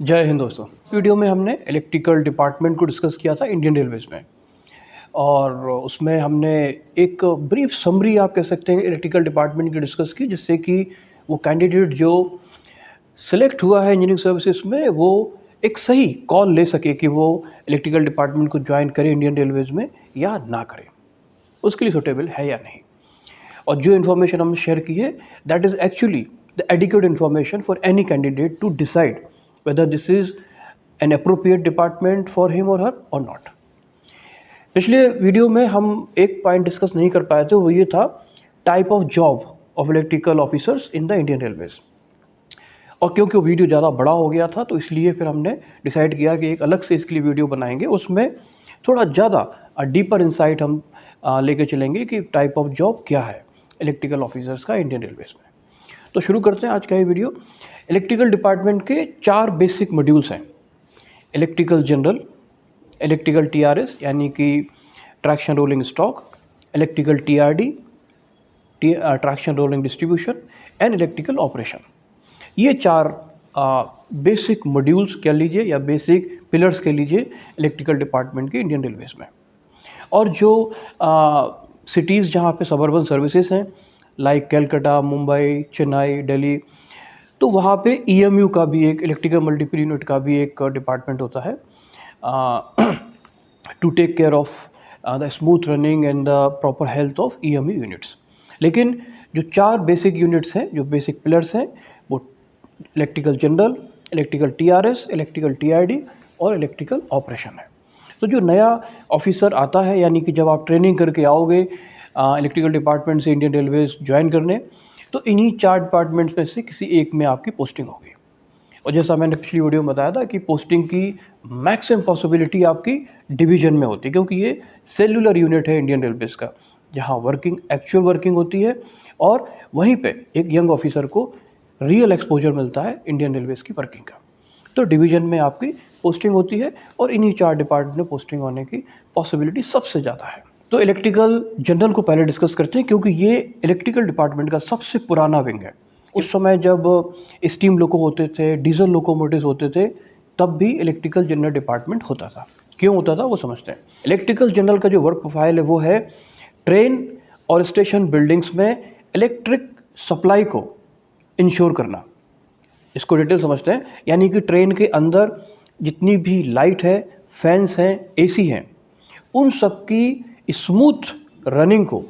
जय हिंद दोस्तों। वीडियो में हमने इलेक्ट्रिकल डिपार्टमेंट को डिस्कस किया था इंडियन रेलवेज़ में। और उसमें हमने एक ब्रीफ समरी आप कह सकते हैं इलेक्ट्रिकल डिपार्टमेंट की डिस्कस की, जिससे कि वो कैंडिडेट जो सेलेक्ट हुआ है इंजीनियरिंग सर्विसेज में वो एक सही कॉल ले सके कि वो इलेक्ट्रिकल डिपार्टमेंट को ज्वाइन करे इंडियन रेलवेज़ में या ना करे, उसके लिए सूटेबल है या नहीं। और जो इन्फॉर्मेशन हमने शेयर की है that is actually the adequate information for any candidate to decide whether this is an appropriate department for him or her or not। पिछले वीडियो में हम एक पॉइंट डिस्कस नहीं कर पाए थे, वो ये था type of job of electrical officers in the Indian railways. और क्योंकि वो वीडियो ज़्यादा बड़ा हो गया था तो इसलिए फिर हमने डिसाइड किया कि एक अलग से इसके लिए वीडियो बनाएंगे, उसमें थोड़ा ज़्यादा डीपर इंसाइट हम लेके चलेंगे कि टाइप ऑफ जॉब क्या है इलेक्ट्रिकल ऑफिसर्स का इंडियन रेलवेज में। तो शुरू करते हैं आज का ये वीडियो। इलेक्ट्रिकल डिपार्टमेंट के 4 बेसिक मॉड्यूल्स हैं। इलेक्ट्रिकल जनरल, इलेक्ट्रिकल टीआरएस यानी कि traction rolling stock, electrical TRD traction rolling distribution and electrical operation. ये 4 बेसिक मॉड्यूल्स कह लीजिए या बेसिक पिलर्स कह लीजिए इलेक्ट्रिकल डिपार्टमेंट के इंडियन रेलवेज में। और जो सिटीज़ जहाँ पे सबर्बन सर्विसेज हैं लाइक कैलकाटा, मुंबई, चेन्नई, दिल्ली, तो वहाँ पे ईएमयू का भी एक इलेक्ट्रिकल मल्टीपल यूनिट का भी एक डिपार्टमेंट होता है to take care of the smooth running and the proper health of EMU units. लेकिन जो 4 बेसिक यूनिट्स हैं, जो बेसिक पिलर्स हैं, वो electrical general, electrical TRS, electrical TRD और इलेक्ट्रिकल ऑपरेशन है। तो जो नया ऑफिसर आता है, यानी कि जब आप ट्रेनिंग करके आओगे इलेक्ट्रिकल डिपार्टमेंट से इंडियन रेलवेज ज्वाइन करने, तो इन्हीं 4 डिपार्टमेंट्स में से किसी एक में आपकी पोस्टिंग होगी। और जैसा मैंने पिछली वीडियो में बताया था कि पोस्टिंग की मैक्सिमम पॉसिबिलिटी आपकी डिवीज़न में होती है, क्योंकि ये सेलुलर यूनिट है इंडियन रेलवेज का, जहाँ एक्चुअल वर्किंग होती है और वहीं पे एक यंग ऑफिसर को रियल एक्सपोजर मिलता है इंडियन रेलवेज की वर्किंग का। तो डिवीज़न में आपकी पोस्टिंग होती है और इन्हीं 4 डिपार्टमेंट में पोस्टिंग होने की पॉसिबिलिटी सबसे ज़्यादा है। तो इलेक्ट्रिकल जनरल को पहले डिस्कस करते हैं, क्योंकि ये इलेक्ट्रिकल डिपार्टमेंट का सबसे पुराना विंग है। उस समय जब स्टीम लोको होते थे, डीजल लोकोमोटिव्स होते थे, तब भी इलेक्ट्रिकल जनरल डिपार्टमेंट होता था। क्यों होता था वो समझते हैं। इलेक्ट्रिकल जनरल का जो वर्क प्रोफाइल है वो है ट्रेन और स्टेशन बिल्डिंग्स में इलेक्ट्रिक सप्लाई को इंश्योर करना। इसको डिटेल समझते हैं, यानी कि ट्रेन के अंदर जितनी भी लाइट है, फैंस हैं, एसी हैं, उन सब की स्मूथ रनिंग को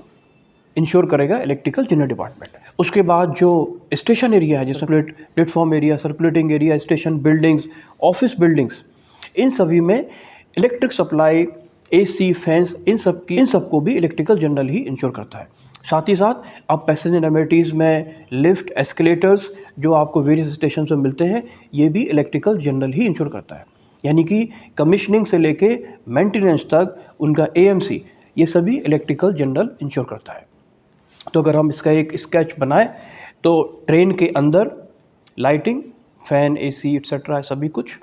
इंश्योर करेगा इलेक्ट्रिकल जनरल डिपार्टमेंट। उसके बाद जो स्टेशन एरिया है, जैसे platform area, circulating area, station buildings, office buildings, इन सभी में इलेक्ट्रिक सप्लाई, एसी, फैंस, इन सबको भी इलेक्ट्रिकल जनरल ही इंश्योर करता है। साथ ही साथ अब पैसेंजर एमिनिटीज़ में लिफ्ट, एस्केलेटर्स जो आपको वेरियस स्टेशन पर मिलते हैं, ये भी इलेक्ट्रिकल जनरल ही इंश्योर करता है। यानी कि कमिश्निंग से लेके मेंटेनेंस तक उनका एएमसी, ये सभी इलेक्ट्रिकल जनरल इंश्योर करता है। तो अगर हम इसका एक स्केच बनाएं तो ट्रेन के अंदर लाइटिंग, फैन, एसी एट्सेट्रा सभी कुछ।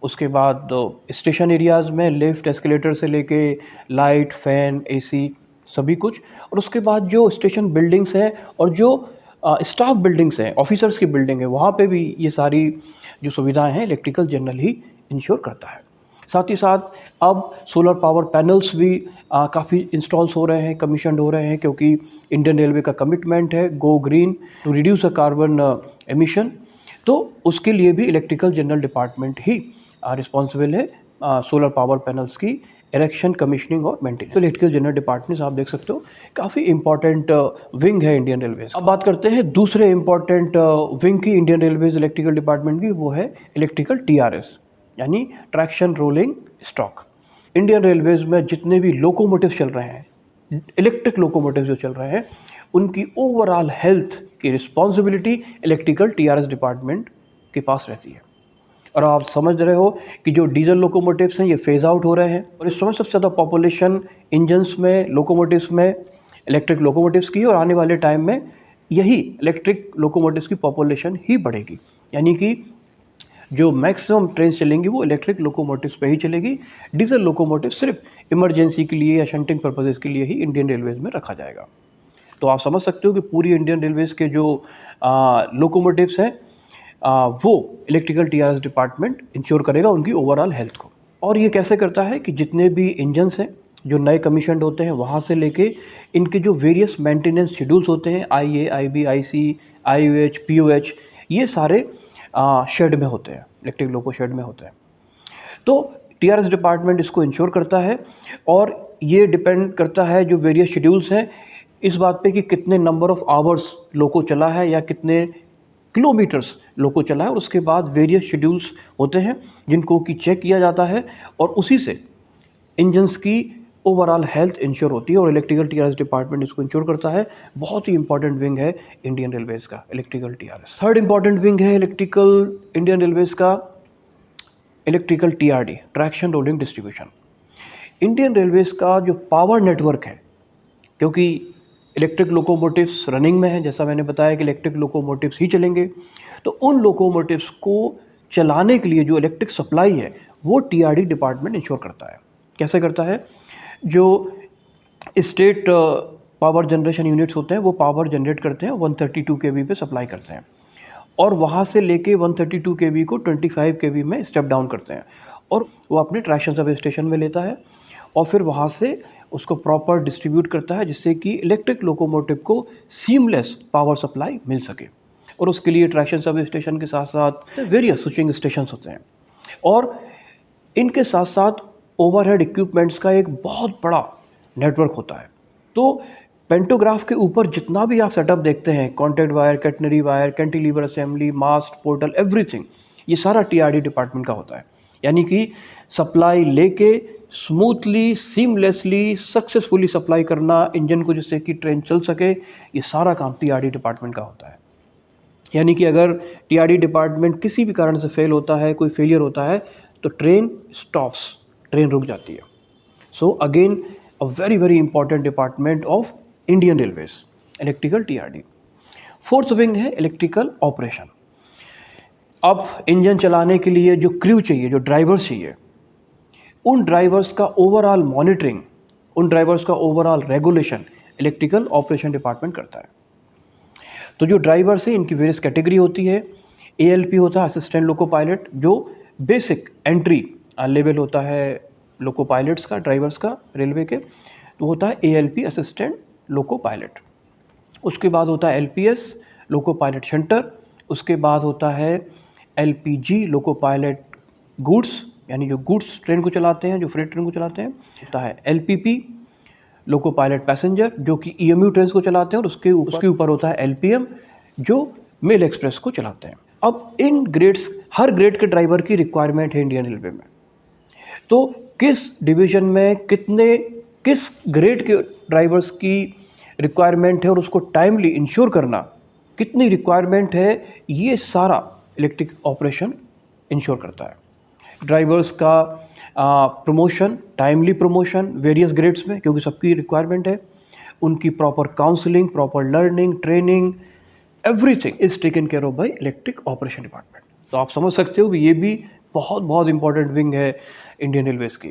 उसके बाद स्टेशन एरियाज़ में लिफ्ट, एस्केलेटर से लेके लाइट, फैन, एसी सभी कुछ। और उसके बाद जो स्टेशन बिल्डिंग्स हैं और जो स्टाफ बिल्डिंग्स हैं, ऑफिसर्स की बिल्डिंग है, वहाँ पे भी ये सारी जो सुविधाएं हैं इलेक्ट्रिकल जनरल ही इंश्योर करता है। साथ ही साथ अब सोलर पावर पैनल्स भी काफ़ी इंस्टॉल्स हो रहे हैं, कमीशनड हो रहे हैं, क्योंकि इंडियन रेलवे का कमिटमेंट है go green to reduce the carbon emission. तो उसके लिए भी इलेक्ट्रिकल जनरल डिपार्टमेंट ही रिस्पॉन्सिबल है सोलर पावर पैनल्स की इरेक्शन, कमीशनिंग और मेंटेनेंस। तो इलेक्ट्रिकल जनरल डिपार्टमेंट आप देख सकते हो काफ़ी इंपॉर्टेंट विंग है इंडियन रेलवेज। अब बात करते हैं दूसरे इंपॉर्टेंट विंग की इंडियन रेलवेज इलेक्ट्रिकल डिपार्टमेंट की, वो है इलेक्ट्रिकल टीआरएस यानी traction rolling stock. Indian railways में जितने भी लोकोमोटिव चल रहे हैं, इलेक्ट्रिक लोकोमोटिव जो चल रहे हैं, उनकी ओवरऑल हेल्थ की रिस्पॉन्सिबिलिटी इलेक्ट्रिकल टीआरएस डिपार्टमेंट के पास रहती है। और आप समझ रहे हो कि जो डीजल लोकोमोटिव्स हैं ये फेज आउट हो रहे हैं, और इस समय सबसे ज़्यादा पॉपुलेशन इंजन्स में, लोकोमोटिव्स में इलेक्ट्रिक लोकोमोटिव्स की, और आने वाले टाइम में यही इलेक्ट्रिक लोकोमोटिव्स की पॉपुलेशन ही बढ़ेगी। यानी कि जो मैक्सिमम ट्रेन चलेंगी वो इलेक्ट्रिक लोकोमोटिव्स पे ही चलेगी। डीजल लोकोमोटिव सिर्फ इमरजेंसी के लिए या शंटिंग पर्पजेज़ के लिए ही इंडियन रेलवेज में रखा जाएगा। तो आप समझ सकते हो कि पूरी इंडियन रेलवेज के जो लोकोमोटिव्स हैं वो इलेक्ट्रिकल टीआरएस डिपार्टमेंट इंश्योर करेगा उनकी ओवरऑल हेल्थ को। और ये कैसे करता है कि जितने भी इंजन्स हैं जो नए कमीशन्ड होते हैं वहाँ से लेके इनके जो वेरियस मेंटेनेंस शेड्यूल्स होते हैं, IA, IB, IC, IOH, POH, ये सारे शेड में होते हैं, इलेक्ट्रिक लोको शेड में होते हैं। तो टीआरएस डिपार्टमेंट इसको इंश्योर करता है और ये डिपेंड करता है जो वेरियस शेड्यूल्स हैं इस बात पे कि कितने नंबर ऑफ आवर्स लोको चला है या कितने किलोमीटर्स लोको चला है, और उसके बाद वेरियस शेड्यूल्स होते हैं जिनको कि चेक किया जाता है और उसी से इंजन्स की ओवरऑल हेल्थ इंश्योर होती है और इलेक्ट्रिकल टीआरएस डिपार्टमेंट इसको इंश्योर करता है। बहुत ही इंपॉर्टेंट विंग है इंडियन रेलवेज़ का electrical TRS. Third important wing है इलेक्ट्रिकल इंडियन रेलवेज़ का electrical TRD, traction rolling distribution. Indian Railways का जो पावर नेटवर्क है, क्योंकि इलेक्ट्रिक लोकोमोटिव्स रनिंग में है, जैसा मैंने बताया कि इलेक्ट्रिक लोकोमोटिव्स ही चलेंगे, तो उन लोकोमोटिव्स को चलाने के लिए जो इलेक्ट्रिक सप्लाई है वो TRD डिपार्टमेंट इंश्योर करता है। कैसे करता है? जो स्टेट पावर जनरेशन यूनिट्स होते हैं वो पावर जनरेट करते हैं, 132 kV पे सप्लाई करते हैं और वहाँ से लेके 132 kV को 25 kV में स्टेप डाउन करते हैं और वो अपने ट्रैक्शन सब स्टेशन में लेता है और फिर वहाँ से उसको प्रॉपर डिस्ट्रीब्यूट करता है जिससे कि इलेक्ट्रिक लोकोमोटिव को सीमलेस पावर सप्लाई मिल सके। और उसके लिए ट्रैक्शन सब स्टेशन के साथ साथ वेरियस स्विचिंग स्टेशन होते हैं और इनके साथ साथ ओवरहेड इक्विपमेंट्स का एक बहुत बड़ा नेटवर्क होता है। तो पेंटोग्राफ के ऊपर जितना भी आप सेटअप देखते हैं, contact wire, catenary wire, cantilever assembly, mast, portal, everything, ये सारा TRD डिपार्टमेंट का होता है। यानी कि सप्लाई लेके स्मूथली, सीमलेसली, सक्सेसफुली सप्लाई करना इंजन को जिससे कि ट्रेन चल सके, ये सारा काम TRD डिपार्टमेंट का होता है। यानी कि अगर TRD डिपार्टमेंट किसी भी कारण से फेल होता है, कोई फेलियर होता है, तो ट्रेन स्टॉप्स, ट्रेन रुक जाती है। So again a very very important department of Indian railways, electrical TRD। Fourth wing है इलेक्ट्रिकल ऑपरेशन। अब इंजन चलाने के लिए जो क्रू चाहिए, जो ड्राइवर्स चाहिए, उन ड्राइवर्स का ओवरऑल मॉनिटरिंग, उन ड्राइवर्स का overall regulation electrical operation department करता है। तो जो ड्राइवर्स हैं इनकी वेरियस कैटेगरी होती है। ALP होता है असिस्टेंट लोको पायलट, जो बेसिक एंट्री लेवल होता है लोको पायलट्स का, ड्राइवर्स का रेलवे के, तो होता है ALP असिस्टेंट लोको पायलट। उसके बाद होता है LPS लोको पायलट सेंटर। उसके बाद होता है LPG लोको पायलट गुड्स, यानी जो गुड्स ट्रेन को चलाते हैं, जो फ्रेट ट्रेन को चलाते हैं। होता है LPP लोको पायलट पैसेंजर, जो कि EMU ट्रेन को चलाते हैं, और उसके ऊपर होता है LPM जो मेल एक्सप्रेस को चलाते हैं। अब इन ग्रेड्स, हर ग्रेड के ड्राइवर की रिक्वायरमेंट है इंडियन रेलवे में। तो किस डिवीज़न में किस ग्रेड के ड्राइवर्स की रिक्वायरमेंट है और उसको टाइमली इंश्योर करना कितनी रिक्वायरमेंट है, ये सारा इलेक्ट्रिक ऑपरेशन इंश्योर करता है। ड्राइवर्स का promotion, timely promotion various grades में, क्योंकि सबकी रिक्वायरमेंट है, उनकी proper counselling, proper learning, training, everything is taken care of by electric operation department. तो आप समझ सकते हो कि ये भी बहुत बहुत इंपॉर्टेंट विंग है इंडियन रेलवेज़ की,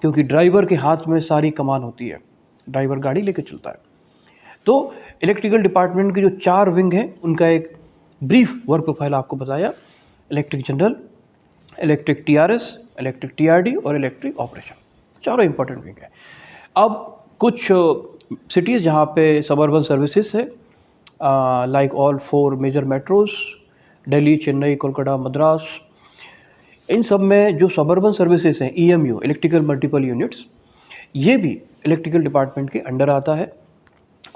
क्योंकि ड्राइवर के हाथ में सारी कमान होती है, ड्राइवर गाड़ी लेके चलता है। तो इलेक्ट्रिकल डिपार्टमेंट के जो 4 विंग हैं उनका एक ब्रीफ वर्क प्रोफाइल आपको बताया। Electric general, electric TRS, electric TRD और इलेक्ट्रिक ऑपरेशन, चारों इंपॉर्टेंट विंग है। अब कुछ सिटीज़ जहाँ पे सबअर्बन सर्विसेज है, like all 4 major metros, Delhi, Chennai, Kolkata, Madras, इन सब में जो सबअर्बन सर्विसेज हैं, EMU इलेक्ट्रिकल मल्टीपल यूनिट्स, ये भी इलेक्ट्रिकल डिपार्टमेंट के अंडर आता है।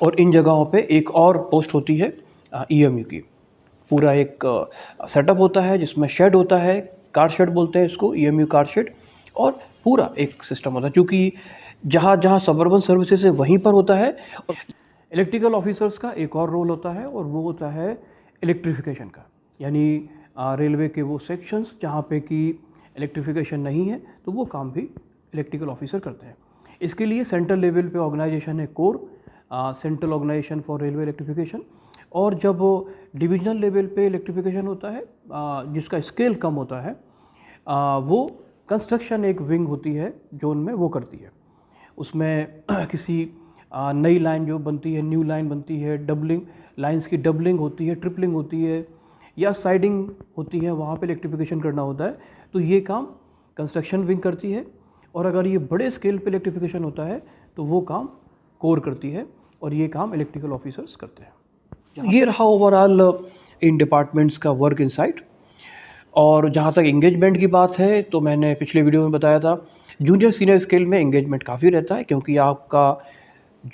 और इन जगहों पे एक और पोस्ट होती है EMU की। पूरा एक सेटअप होता है जिसमें शेड होता है, कार शेड बोलते हैं इसको, EMU कार शेड, और पूरा एक सिस्टम होता है, क्योंकि जहाँ जहाँ सबअर्बन सर्विसेज है वहीं पर होता है। और इलेक्ट्रिकल ऑफिसर्स का एक और रोल होता है और वो होता है इलेक्ट्रिफिकेशन का, यानी रेलवे के वो सेक्शंस जहाँ पे कि इलेक्ट्रिफिकेशन नहीं है तो वो काम भी इलेक्ट्रिकल ऑफिसर करते हैं। इसके लिए सेंट्रल लेवल पे ऑर्गेनाइजेशन है CORE, central organisation for railway electrification, और जब डिविजनल लेवल पे इलेक्ट्रिफिकेशन होता है जिसका स्केल कम होता है, वो कंस्ट्रक्शन एक विंग होती है जोन में, वो करती है। उसमें किसी नई लाइन जो बनती है, न्यू लाइन बनती है, डबलिंग लाइंस की डबलिंग होती है, ट्रिपलिंग होती है, या साइडिंग होती है वहाँ पे इलेक्ट्रिफिकेशन करना होता है, तो ये काम कंस्ट्रक्शन विंग करती है। और अगर ये बड़े स्केल पे इलेक्ट्रिफिकेशन होता है तो वो काम कोर करती है, और ये काम इलेक्ट्रिकल ऑफिसर्स करते हैं। ये रहा ओवरऑल इन डिपार्टमेंट्स का वर्क इनसाइड। और जहाँ तक एंगेजमेंट की बात है तो मैंने पिछले वीडियो में बताया था, जूनियर सीनियर स्केल में एंगेजमेंट काफ़ी रहता है, क्योंकि आपका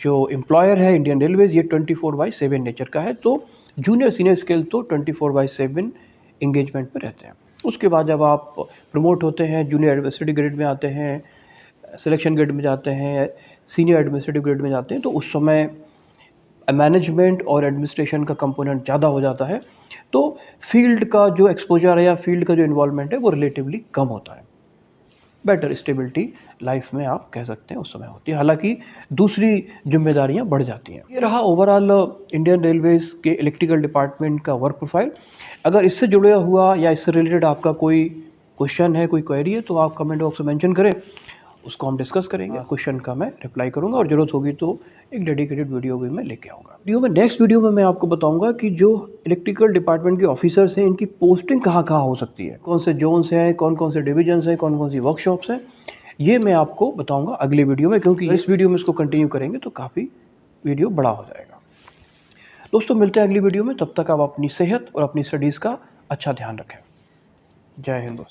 जो एम्प्लॉयर है इंडियन रेलवेज़ ये 24/7 नेचर का है, तो जूनियर सीनियर स्केल तो 24/7 एंगेजमेंट में रहते हैं। उसके बाद जब आप प्रमोट होते हैं, जूनियर एडमिनिस्ट्रेटिव ग्रेड में आते हैं, सिलेक्शन ग्रेड में जाते हैं, सीनियर एडमिनिस्ट्रेटिव ग्रेड में जाते हैं, तो उस समय मैनेजमेंट और एडमिनिस्ट्रेशन का कंपोनेंट ज़्यादा हो जाता है, तो फील्ड का जो एक्सपोजर है या फील्ड का जो इन्वॉल्वमेंट है वो रिलेटिवली कम होता है। बेटर स्टेबिलिटी लाइफ में आप कह सकते हैं उस समय होती है, हालांकि दूसरी जिम्मेदारियां बढ़ जाती हैं। ये रहा ओवरऑल इंडियन रेलवेज़ के इलेक्ट्रिकल डिपार्टमेंट का वर्क प्रोफाइल। अगर इससे जुड़ा हुआ या इससे रिलेटेड आपका कोई क्वेश्चन है, कोई क्वेरी है, तो आप कमेंट बॉक्स में मेंशन करें, उसको हम डिस्कस करेंगे। क्वेश्चन का मैं रिप्लाई करूंगा, और ज़रूरत होगी तो एक डेडिकेटेड वीडियो भी मैं लेके आऊँगा। नेक्स्ट वीडियो में मैं आपको बताऊंगा कि जो इलेक्ट्रिकल डिपार्टमेंट के ऑफिसर्स हैं इनकी पोस्टिंग कहाँ कहाँ हो सकती है, कौन से जोन्स हैं, कौन कौन से डिविजन्स हैं, कौन कौन सी वर्कशॉप्स हैं, ये मैं आपको बताऊंगा अगली वीडियो में, क्योंकि इस वीडियो में इसको कंटिन्यू करेंगे तो काफ़ी वीडियो बड़ा हो जाएगा। दोस्तों मिलते हैं अगली वीडियो में, तब तक आप अपनी सेहत और अपनी स्टडीज़ का अच्छा ध्यान रखें। जय हिंद दोस्तों।